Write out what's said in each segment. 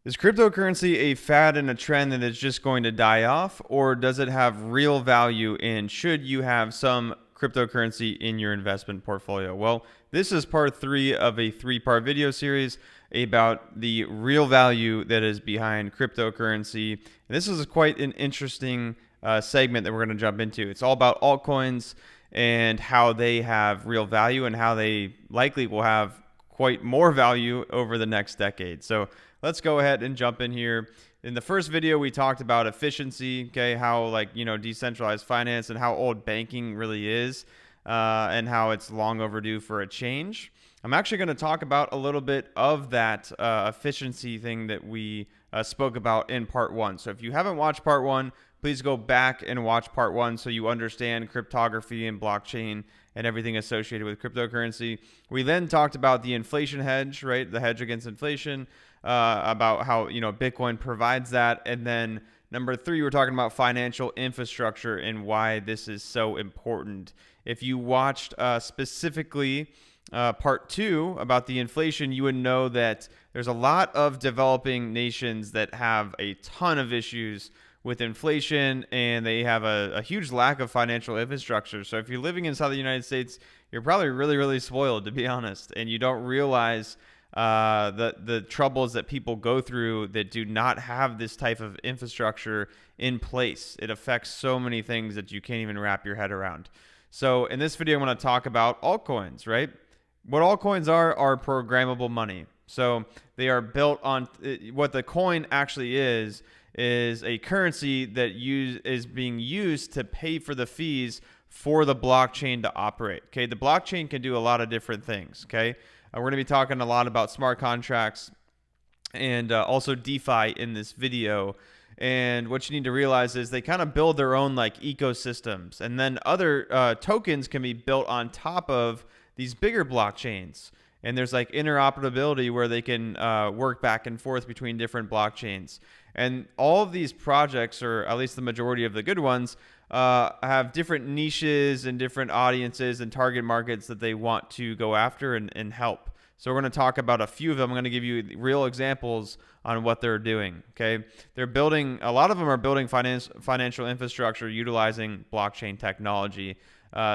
Is cryptocurrency a fad and a trend that is just going to die off, or does it have real value? And should you have some cryptocurrency in your investment portfolio? Well, this is part 3 of a 3-part video series about the real value that is behind cryptocurrency. And this is quite an interesting segment that we're going to jump into. It's all about altcoins and how they have real value and how they likely will have quite more value over the next decade. So let's go ahead and jump in here. In the first video, we talked about efficiency, okay, how decentralized finance and how old banking really is, and how it's long overdue for a change. I'm actually going to talk about a little bit of that efficiency thing that we spoke about in part 1. So if you haven't watched part 1, please go back and watch part 1 so you understand cryptography and blockchain and everything associated with cryptocurrency. We then talked about the inflation hedge, right? The hedge against inflation, about how, Bitcoin provides that. And then number 3, we're talking about financial infrastructure and why this is so important. If you watched specifically part 2 about the inflation, you would know that there's a lot of developing nations that have a ton of issues with inflation, and they have a huge lack of financial infrastructure. So if you're living inside the United States, you're probably really, really spoiled, to be honest, and you don't realize the troubles that people go through that do not have this type of infrastructure in place. It affects so many things that you can't even wrap your head around. So in this video, I'm going to talk about altcoins, right? What altcoins are programmable money. So they are built on what the coin actually is a currency that is being used to pay for the fees for the blockchain to operate. Okay, the blockchain can do a lot of different things. Okay, we're going to be talking a lot about smart contracts and also DeFi in this video. And what you need to realize is they kind of build their own ecosystems, and then other tokens can be built on top of these bigger blockchains. And there's interoperability where they can work back and forth between different blockchains. And all of these projects, or at least the majority of the good ones, have different niches and different audiences and target markets that they want to go after and help. So we're going to talk about a few of them. I'm going to give you real examples on what they're doing. Okay, a lot of them are building financial infrastructure utilizing blockchain technology.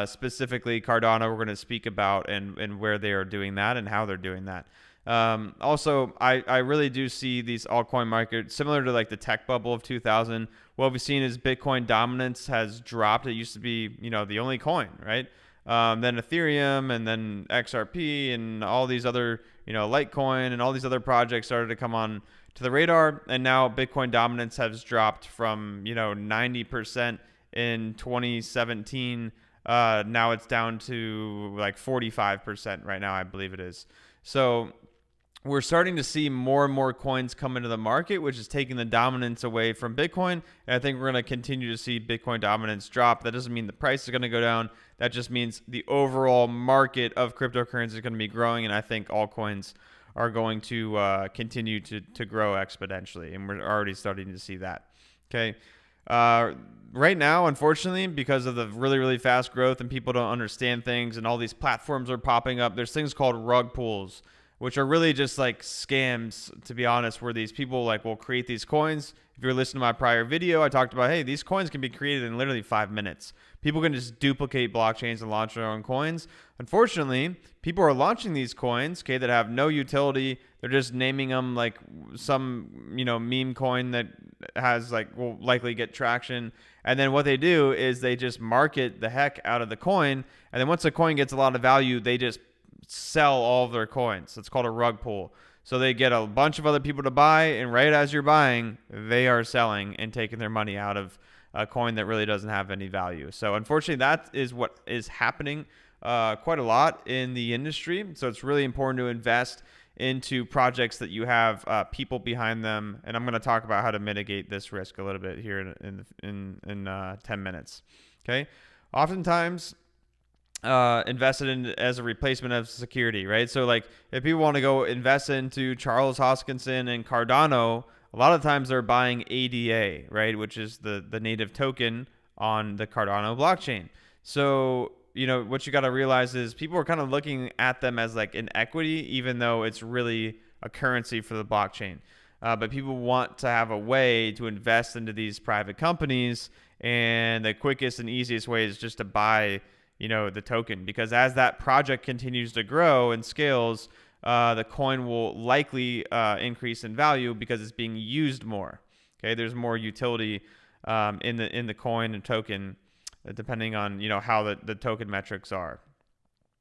Specifically Cardano, we're going to speak about and where they are doing that and how they're doing that. Also, I really do see these altcoin markets similar to the tech bubble of 2000. What we've seen is Bitcoin dominance has dropped. It used to be, the only coin, right? Then Ethereum and then XRP and all these other, Litecoin and all these other projects started to come on to the radar. And now Bitcoin dominance has dropped from, 90% in 2017. Now it's down to 45% right now, I believe it is. So we're starting to see more and more coins come into the market, which is taking the dominance away from Bitcoin. And I think we're going to continue to see Bitcoin dominance drop. That doesn't mean the price is going to go down. That just means the overall market of cryptocurrency is going to be growing. And I think altcoins are going to continue to grow exponentially. And we're already starting to see that. Okay. Right now, unfortunately, because of the really, really fast growth and people don't understand things and all these platforms are popping up, there's things called rug pulls, which are really just scams, to be honest, where these people will create these coins. If you're listening to my prior video, I talked about, hey, these coins can be created in literally 5 minutes. People can just duplicate blockchains and launch their own coins. Unfortunately, people are launching these coins, okay, that have no utility. They're just naming them some, meme coin that has will likely get traction. And then what they do is they just market the heck out of the coin. And then once the coin gets a lot of value, they just sell all of their coins. It's called a rug pull. So they get a bunch of other people to buy, and right as you're buying, they are selling and taking their money out of a coin that really doesn't have any value. So unfortunately, that is what is happening quite a lot in the industry. So it's really important to invest into projects that you have people behind them. And I'm going to talk about how to mitigate this risk a little bit here in 10 minutes. Okay. Oftentimes, invested in as a replacement of security, right? So if people want to go invest into Charles Hoskinson and Cardano, a lot of times they're buying ADA, right? Which is the native token on the Cardano blockchain. So, what you got to realize is people are kind of looking at them as an equity, even though it's really a currency for the blockchain. But people want to have a way to invest into these private companies, and the quickest and easiest way is just to buy, the token, because as that project continues to grow and scales, the coin will likely increase in value because it's being used more. Okay, there's more utility in the coin and token, depending on how the token metrics are.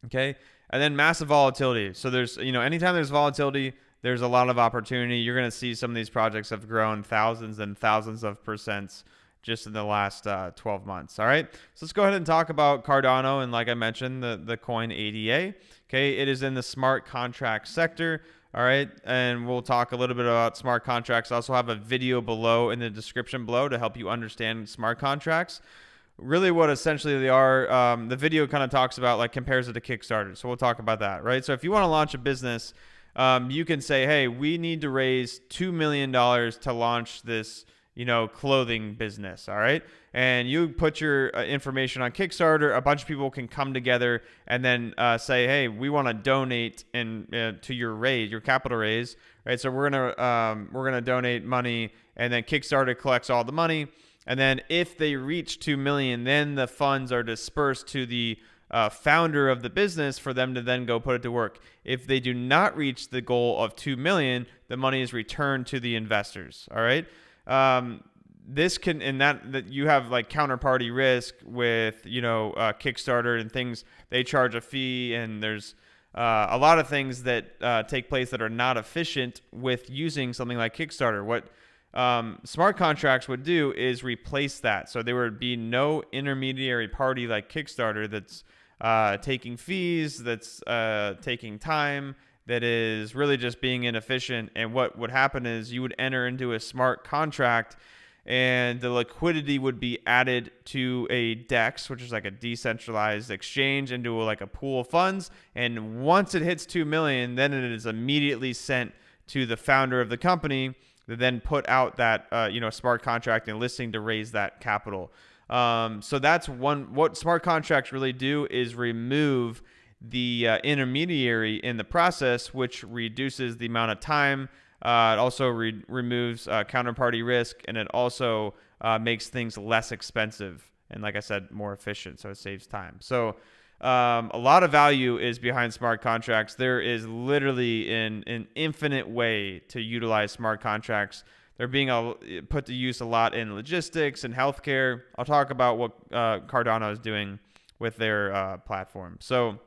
Okay, and then massive volatility. So there's anytime there's volatility, there's a lot of opportunity. You're going to see some of these projects have grown thousands and thousands of percents just in the last 12 months. All right, so let's go ahead and talk about Cardano. And like I mentioned, the coin ADA. Okay, it is in the smart contract sector. All right, and we'll talk a little bit about smart contracts. I also have a video below in the description below to help you understand smart contracts. Really what essentially they are, the video kind of talks about, like, compares it to Kickstarter. So we'll talk about that, right? So if you want to launch a business, you can say, hey, we need to raise $2 million to launch this, clothing business. All right. And you put your information on Kickstarter. A bunch of people can come together and then say, hey, we want to donate to your capital raise. Right. So we're going to donate money, and then Kickstarter collects all the money. And then if they reach 2 million, then the funds are dispersed to the founder of the business for them to then go put it to work. If they do not reach the goal of 2 million, the money is returned to the investors. All right. This can, and that you have like counterparty risk with, Kickstarter and things. They charge a fee, and there's a lot of things that take place that are not efficient with using something like Kickstarter. What smart contracts would do is replace that. So there would be no intermediary party like Kickstarter that's taking fees, that's taking time, that is really just being inefficient. And what would happen is you would enter into a smart contract, and the liquidity would be added to a DEX, which is like a decentralized exchange, into like a pool of funds. And once it hits 2 million, then it is immediately sent to the founder of the company, that then put out that smart contract and listing to raise that capital. So that's what smart contracts really do, is remove the intermediary in the process, which reduces the amount of time. It also removes counterparty risk, and it also makes things less expensive, and like I said, more efficient, so it saves time. So a lot of value is behind smart contracts. There is literally an infinite way to utilize smart contracts. They're being put to use a lot in logistics and healthcare. I'll talk about what Cardano is doing with their platform. So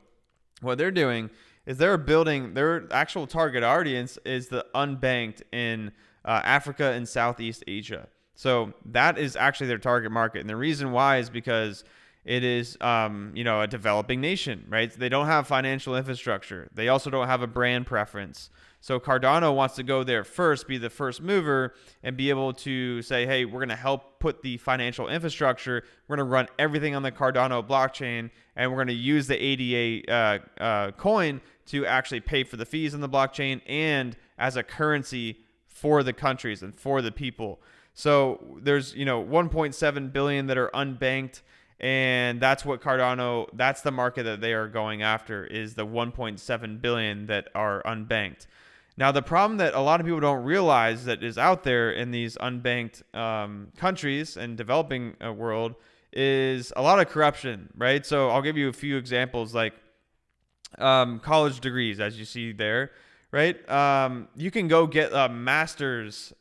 what they're doing is they're building, their actual target audience is the unbanked in Africa and Southeast Asia. So that is actually their target market. And the reason why is because it is, a developing nation, right? They don't have financial infrastructure. They also don't have a brand preference. So Cardano wants to go there first, be the first mover, and be able to say, hey, we're going to help put the financial infrastructure. We're going to run everything on the Cardano blockchain, and we're going to use the ADA coin to actually pay for the fees on the blockchain and as a currency for the countries and for the people. So there's, 1.7 billion that are unbanked. And that's what Cardano, that's the market that they are going after, is the 1.7 billion that are unbanked. Now, the problem that a lot of people don't realize that is out there in these unbanked countries and developing world is a lot of corruption, right? So I'll give you a few examples, like college degrees, as you see there, right? You can go get a master's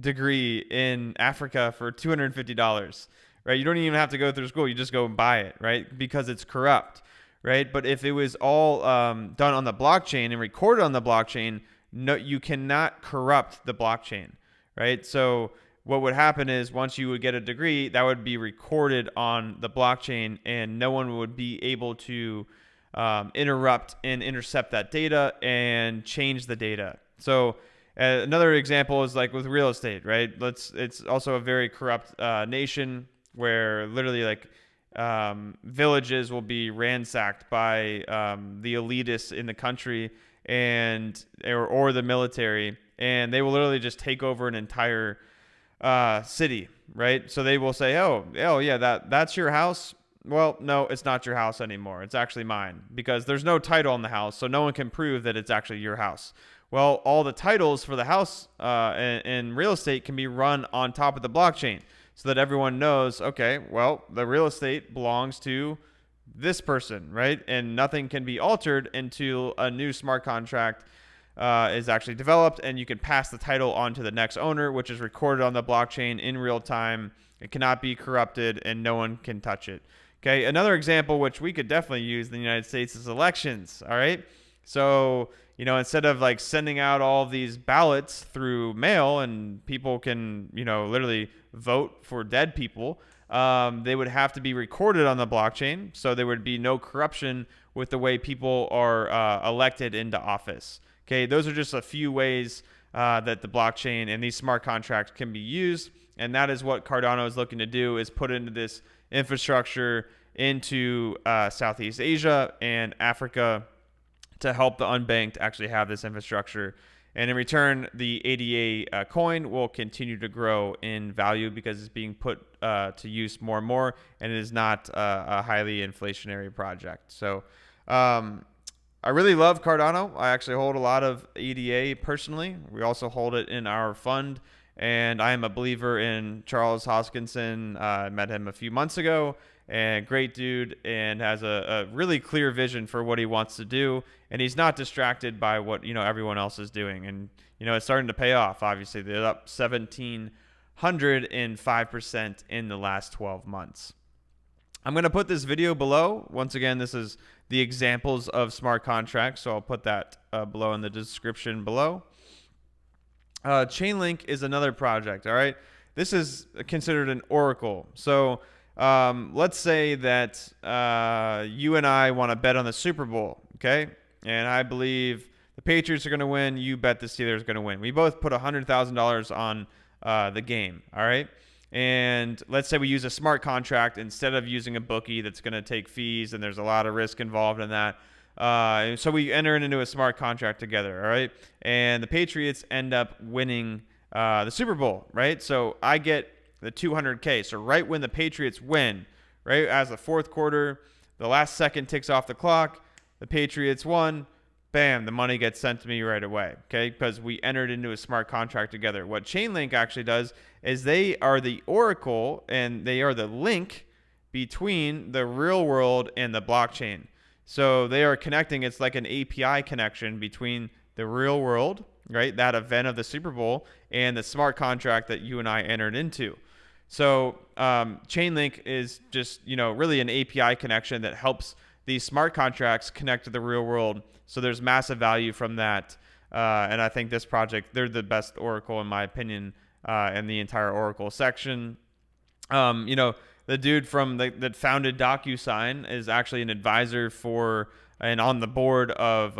degree in Africa for $250. Right? You don't even have to go through school. You just go and buy it, right? Because it's corrupt, right? But if it was all done on the blockchain and recorded on the blockchain, no, you cannot corrupt the blockchain, right? So what would happen is once you would get a degree, that would be recorded on the blockchain, and no one would be able to interrupt and intercept that data and change the data. So another example is like with real estate, right? It's also a very corrupt nation, where literally like villages will be ransacked by the elitists in the country or the military, and they will literally just take over an entire city, right? So they will say, oh yeah, that's your house. Well, no, it's not your house anymore. It's actually mine, because there's no title on the house, so no one can prove that it's actually your house. Well, all the titles for the house and real estate can be run on top of the blockchain so that everyone knows, okay, well, the real estate belongs to this person, right? And nothing can be altered until a new smart contract is actually developed, and you can pass the title on to the next owner, which is recorded on the blockchain in real time. It cannot be corrupted, and no one can touch it. Okay, another example which we could definitely use in the United States is elections. All right, so instead of like sending out all of these ballots through mail and people can literally vote for dead people, they would have to be recorded on the blockchain, so there would be no corruption with the way people are elected into office. Okay, those are just a few ways that the blockchain and these smart contracts can be used, and that is what Cardano is looking to do, is put into this infrastructure into Southeast Asia and Africa to help the unbanked actually have this infrastructure. And in return, the ADA coin will continue to grow in value because it's being put to use more and more, and it is not a highly inflationary project. So I really love Cardano. I actually hold a lot of EDA personally. We also hold it in our fund, and I am a believer in Charles Hoskinson. I met him a few months ago, and great dude, and has a really clear vision for what he wants to do, and he's not distracted by what everyone else is doing. And it's starting to pay off. Obviously, they're up 1,705% in the last 12 months. I'm going to put this video below. Once again, this is the examples of smart contracts, so I'll put that below in the description below. Chainlink is another project, all right? This is considered an oracle. So let's say that you and I want to bet on the Super Bowl, okay? And I believe the Patriots are going to win. You bet the Steelers are going to win. We both put $100,000 on the game, all right? And let's say we use a smart contract instead of using a bookie that's going to take fees, and there's a lot of risk involved in that. So we enter into a smart contract together, all right? And the Patriots end up winning the Super Bowl, right? So I get the $200K. So right when the Patriots win, right, as the fourth quarter, the last second ticks off the clock, the Patriots won, bam, the money gets sent to me right away, okay? Because we entered into a smart contract together. What Chainlink actually does is they are the oracle, and they are the link between the real world and the blockchain. So they are connecting. It's like an API connection between the real world, right, that event of the Super Bowl, and the smart contract that you and I entered into. So Chainlink is just, really an API connection that helps these smart contracts connect to the real world. So there's massive value from that. And I think this project, they're the best oracle, in my opinion, in the entire oracle section. The dude from that founded DocuSign is actually an advisor for and on the board of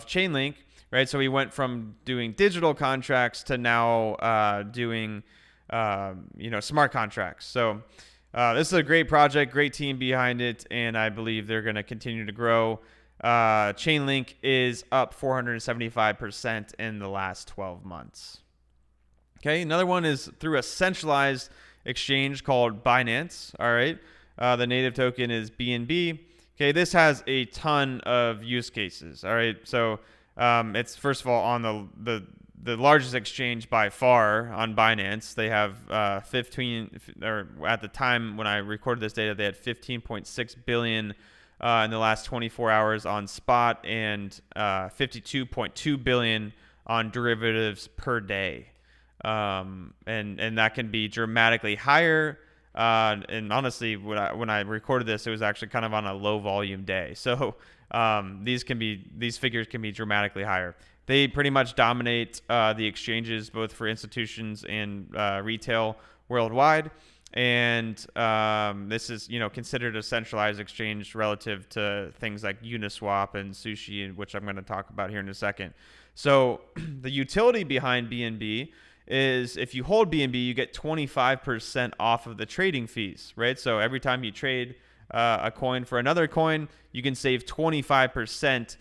Chainlink, right? So he went from doing digital contracts to now doing smart contracts. So this is a great project, great team behind it, and I believe they're going to continue to grow. Chainlink is up 475% in the last 12 months. Okay, another one is through a centralized exchange called Binance. All right, the native token is BNB. Okay, this has a ton of use cases. All right, so it's first of all on the largest exchange by far on Binance. They have 15, or at the time when I recorded this data, they had 15.6 billion in the last 24 hours on spot, and 52.2 billion on derivatives per day. And that can be dramatically higher. And honestly, when I recorded this, it was actually kind of on a low volume day. So these figures can be dramatically higher. They pretty much dominate the exchanges, both for institutions and retail worldwide. And this is considered a centralized exchange relative to things like Uniswap and Sushi, which I'm going to talk about here in a second. So the utility behind BNB is if you hold BNB, you get 25% off of the trading fees, right? So every time you trade a coin for another coin, you can save 25%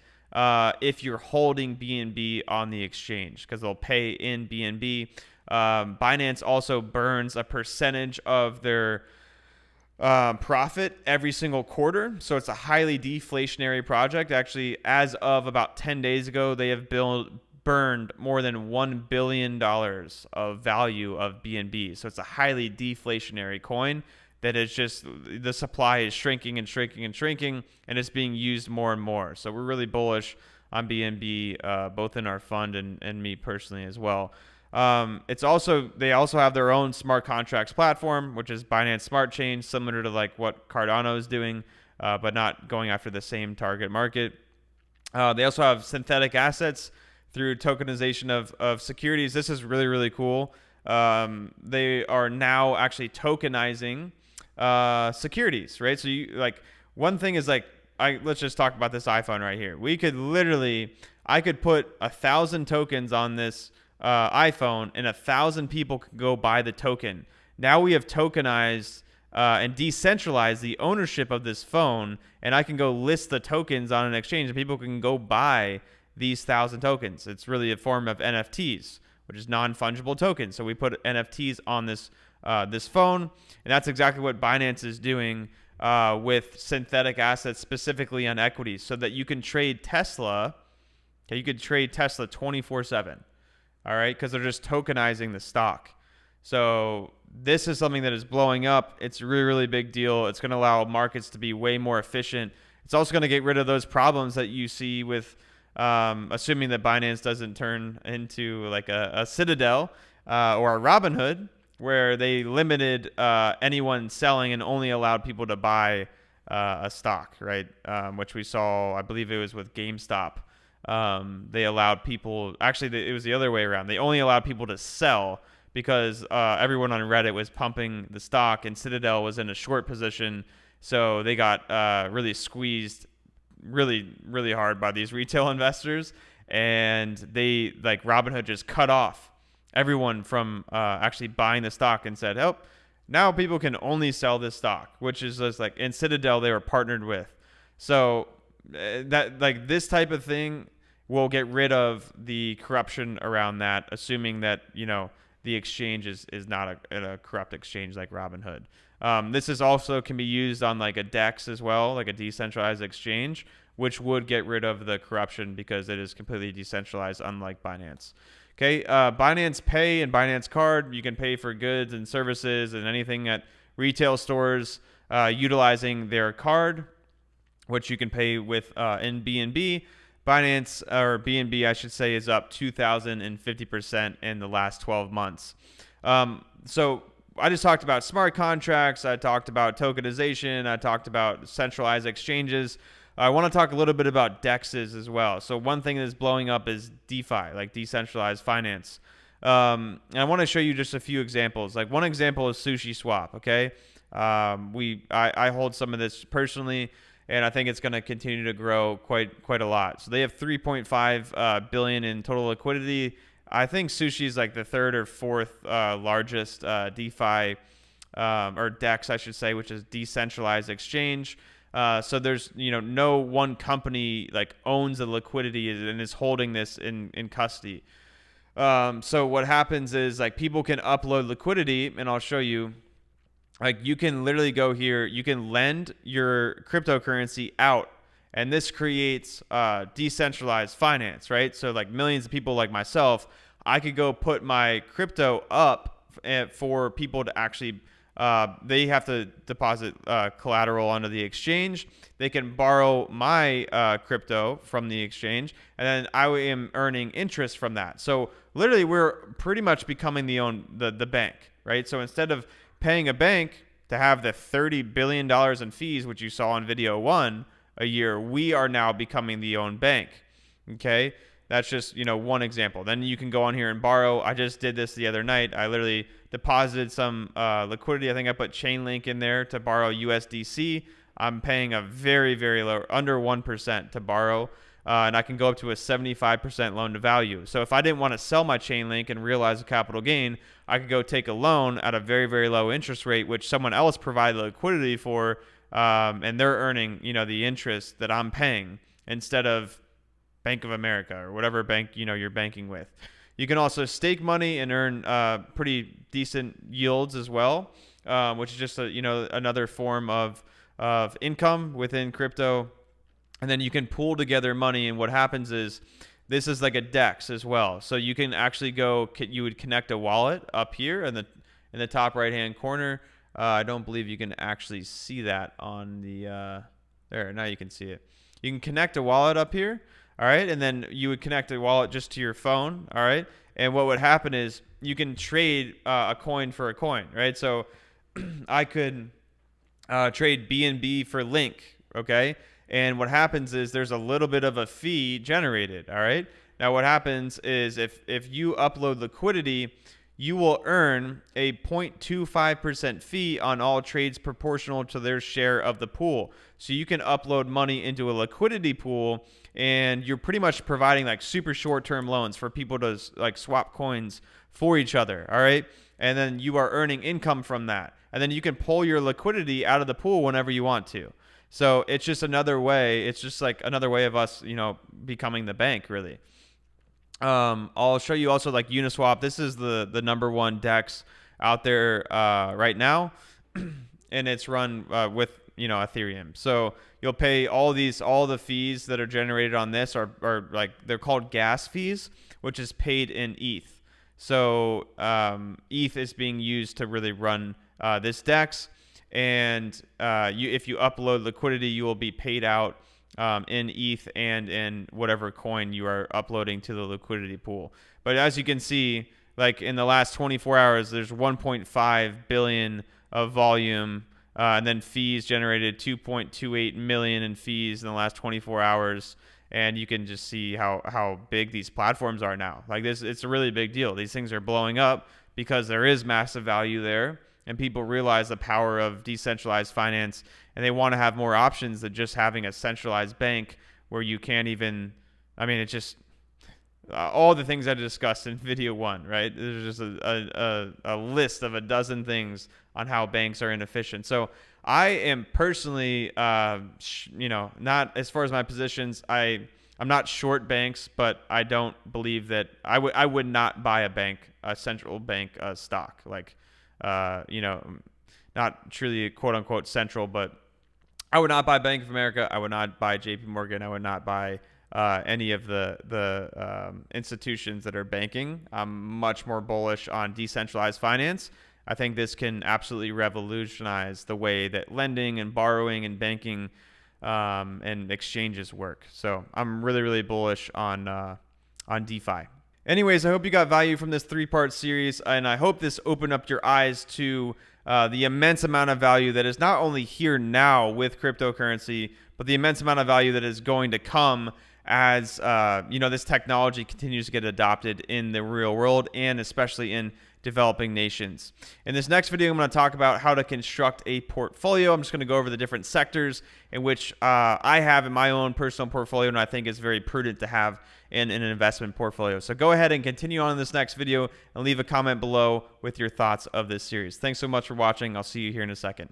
if you're holding BNB on the exchange, because they'll pay in BNB. Binance also burns a percentage of their profit every single quarter. So it's a highly deflationary project. Actually, as of about 10 days ago, they have burned more than $1 billion of value of BNB. So it's a highly deflationary coin that is just, the supply is shrinking and shrinking and shrinking, and it's being used more and more. So we're really bullish on BNB, both in our fund and me personally as well. They also have their own smart contracts platform, which is Binance Smart Chain, similar to like what Cardano is doing, but not going after the same target market. They also have synthetic assets through tokenization of securities. This is really, really cool. They are now actually tokenizing securities, right? So you like, one thing is like, let's just talk about this iPhone right here. I could put 1,000 tokens on this iPhone, and 1,000 people could go buy the token. Now we have tokenized and decentralized the ownership of this phone, and I can go list the tokens on an exchange, and people can go buy these 1,000 tokens. It's really a form of NFTs, which is non-fungible tokens. So we put NFTs on this phone, and that's exactly what Binance is doing with synthetic assets, specifically on equities, so that you can trade Tesla. Okay, you could trade Tesla 24/7. All right, because they're just tokenizing the stock. So this is something that is blowing up. It's a really, really big deal. It's going to allow markets to be way more efficient. It's also going to get rid of those problems that you see with, assuming that Binance doesn't turn into like a Citadel or a Robinhood, where they limited anyone selling and only allowed people to buy a stock, right? Which we saw, I believe it was with GameStop. They allowed people, actually it was the other way around. They only allowed people to sell because everyone on Reddit was pumping the stock, and Citadel was in a short position. So they got really squeezed really, really hard by these retail investors. And they, like Robinhood, just cut off everyone from actually buying the stock and said, oh, now people can only sell this stock, which is just like, in Citadel, they were partnered with. So that, like, this type of thing will get rid of the corruption around that, assuming that, you know, the exchange is not a corrupt exchange like Robinhood. This is also can be used on like a DEX as well, like a decentralized exchange, which would get rid of the corruption because it is completely decentralized, unlike Binance. Okay, Binance Pay and Binance Card, you can pay for goods and services and anything at retail stores utilizing their card, which you can pay with in BNB. Binance, or BNB, I should say, is up 2,050% in the last 12 months. So I just talked about smart contracts. I talked about tokenization. I talked about centralized exchanges. I want to talk a little bit about DEXs as well. So one thing that is blowing up is DeFi, like decentralized finance. And I want to show you just a few examples. Like one example is Sushi Swap. Okay, I hold some of this personally, and I think it's going to continue to grow quite a lot. So they have 3.5 billion in total liquidity. I think Sushi is like the third or fourth largest DeFi or DEX, I should say, which is decentralized exchange. So there's, you know, no one company like owns the liquidity and is holding this in custody. So what happens is like people can upload liquidity, and I'll show you. Like you can literally go here, you can lend your cryptocurrency out, and this creates decentralized finance, right? So like millions of people like myself, I could go put my crypto up for people to actually, they have to deposit collateral onto the exchange. They can borrow my crypto from the exchange, and then I am earning interest from that. So literally we're pretty much becoming the bank, right? So instead of paying a bank to have the $30 billion in fees, which you saw in video 1 a year, we are now becoming the own bank. Okay, that's just, you know, one example. Then you can go on here and borrow. I just did this the other night. I literally deposited some liquidity. I think I put Chainlink in there to borrow USDC. I'm paying a very, very low, under 1% to borrow. And I can go up to a 75% loan to value. So if I didn't want to sell my Chainlink and realize a capital gain, I could go take a loan at a very, very low interest rate, which someone else provided liquidity for, and they're earning, you know, the interest that I'm paying instead of Bank of America or whatever bank, you know, you're banking with. You can also stake money and earn pretty decent yields as well, which is just another form of income within crypto. And then you can pool together money, and what happens is This is like a DEX as well. So you can actually go, you would connect a wallet up here in the top right hand corner. I don't believe you can actually see that on the, there, now you can see it. You can connect a wallet up here, all right? And then you would connect a wallet just to your phone, all right? And what would happen is you can trade a coin for a coin, right? So I could trade BNB for Link, okay? And what happens is there's a little bit of a fee generated, all right? Now what happens is if you upload liquidity, you will earn a 0.25% fee on all trades proportional to their share of the pool. So you can upload money into a liquidity pool, and you're pretty much providing like super short-term loans for people to like swap coins for each other, all right? And then you are earning income from that. And then you can pull your liquidity out of the pool whenever you want to. So it's just another way. It's just like another way of us, becoming the bank, really. I'll show you also like Uniswap. This is the #1 DEX out there right now, and it's run with Ethereum. So you'll pay all the fees that are generated on this are like, they're called gas fees, which is paid in ETH. So ETH is being used to really run this DEX, and if you upload liquidity, you will be paid out in ETH and in whatever coin you are uploading to the liquidity pool. But as you can see, like in the last 24 hours, there's 1.5 billion of volume, and then fees generated 2.28 million in fees in the last 24 hours. And you can just see how big these platforms are now. Like this, it's a really big deal. These things are blowing up because there is massive value there, and people realize the power of decentralized finance, and they want to have more options than just having a centralized bank where you can't even, it's just all the things I discussed in video 1, right? There's just a list of a dozen things on how banks are inefficient. So I am personally, not as far as my positions, I'm not short banks, but I don't believe that I would not buy a central bank stock, like, not truly quote unquote central, but I would not buy Bank of America. I would not buy JP Morgan. I would not buy any of the institutions that are banking. I'm much more bullish on decentralized finance. I think this can absolutely revolutionize the way that lending and borrowing and banking and exchanges work. So I'm really, really bullish on DeFi. Anyways, I hope you got value from this 3-part series, and I hope this opened up your eyes to the immense amount of value that is not only here now with cryptocurrency, but the immense amount of value that is going to come as this technology continues to get adopted in the real world, and especially in developing nations. In this next video, I'm going to talk about how to construct a portfolio. I'm just going to go over the different sectors in which I have in my own personal portfolio, and I think is very prudent to have in an investment portfolio. So go ahead and continue on in this next video and leave a comment below with your thoughts of this series. Thanks so much for watching. I'll see you here in a second.